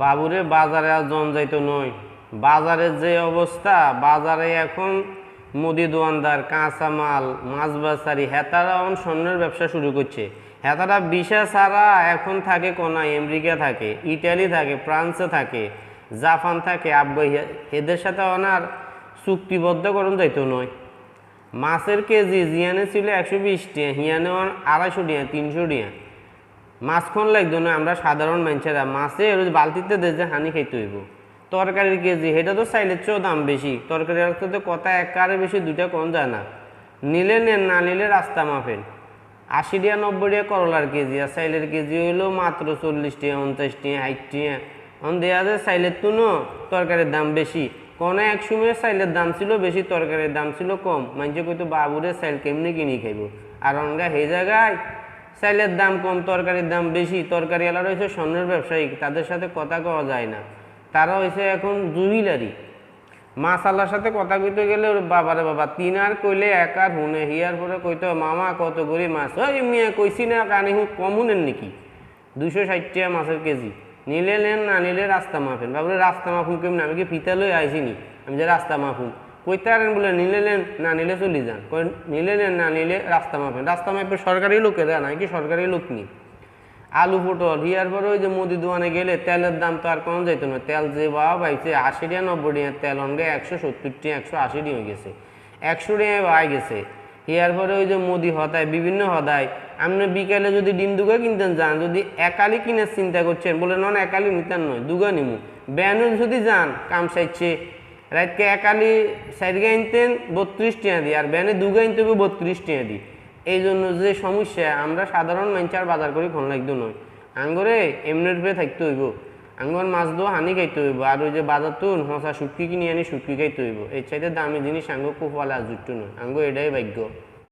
বাবুরে বাজারে আর জন যাইতো নয়। বাজারের যে অবস্থা, বাজারে এখন মুদি দোয়ানদার, কাঁচামাল, মাছ বাজারি হেতারা এখন স্বর্ণের ব্যবসা শুরু করছে। হেতারা বিশা ছাড়া এখন থাকে কোনা আমেরিকা থাকে, ইটালি থাকে, ফ্রান্সে থাকে, জাপান থাকে, আফগান, এদের সাথে ওনার চুক্তিবদ্ধকরণ যাইতো নয়। মাছের কেজি জিয়ানে ছিল 120 টাকা, হিয়ানে 250 টাকা, 300 টাকা। মাছখন লাগতো না, আমরা সাধারণ মানুষেরা মাছে বালতিতে দেশে হানি খাইতে হইব। তরকারির কেজি সেটা তো চাইলের চেয়েও দাম বেশি, তরকারি তো কথা একারে বেশি, দুইটা কম যায় না। নিলে নেন, না নিলে রাস্তা মাফেন। 80 টাকা 90 টাকা করলার কেজি, আর চাইলের কেজি হইলো মাত্র 40 টাকা, 49 টাকা, 60 টাকা। এখন দেওয়া যায় চাইলের তো তরকারির দাম বেশি। কোনো এক সময় চাইলের দাম ছিল বেশি, তরকারির দাম ছিল কম। মানুষে কইতো বাবুরে চাইল কেমনি কিনি খাইব। আর অনগা সেই জায়গায় চাইলের দাম কম, তরকারির দাম বেশি। তরকারিওয়ালারা হয়েছে স্বর্ণের ব্যবসায়ী, তাদের সাথে কথা কওয়া যায় না। তারা হয়েছে এখন জুবিলারি। মাছ আল্লাহর সাথে কথা কইতে গেলে ওর বাবারে বাবা 3 আর কইলে 1 আর হুনে, হিয়ার পরে কইতো মামা কত করি মাছ, ওই মিয়া কইছি না কানে কম হুনেন নাকি? 260 টাকা মাছের কেজি। নিলে নেন, না নিলে রাস্তা মাফেন। বাবুরে রাস্তা মাফুন কেমন? আমি কি ফিতা লই আইসিনি আমি যে রাস্তা মাফুন? কইতে পারেন বলে নিলে নেন, না নিলে চলে যান। নিলে নেন, না নিলে রাস্তা মাফেন। রাস্তা মাপে সরকারি লোকেরা, নাকি সরকারি লোক নি। আলু পটল হিয়ার পরে ওই যে মুদি দোকানে গেলে তেলের দাম তো আর কম যাইত না। তেল যে বাবা পাইছে 80 টাকা 90 টাকা, তেল অনগে 170 টাকা 180 টাকা হয়ে গেছে, 100 টাকা পাই গেছে। হিয়ার পরে ওই যে মুদি হদায়, বিভিন্ন হদায় আপনি বিকালে যদি ডিম দুগা কিনতেন যান, যদি একালি কিনে চিন্তা করছেন বলে নন একালি নিতেন নয়, দুগা নিমু। ব্যানে যদি যান কাম সাইছে রাতকে একালি সাইডকে আনতেন 32 টাকা দিই, আর ব্যানে দুগা আনতে হবে 32 টাকা দিই। এই জন্য যে সমস্যা, আমরা সাধারণ মানুষের বাজার করি খন লাগতো নয়। আঙ্গরে এমনি রূপে থাকতে হইব, আঙ্গর মাছ দো হানি খাইতে হইব, আর ওই যে বাজার তো হসা শুটকি কিনে আনি শুটকি খাইতে হইব। এর চাইতে দামি জিনিস আঙ্গ কুফালে আর জুটতো নয়, আঙ্গ এটাই ভাগ্য।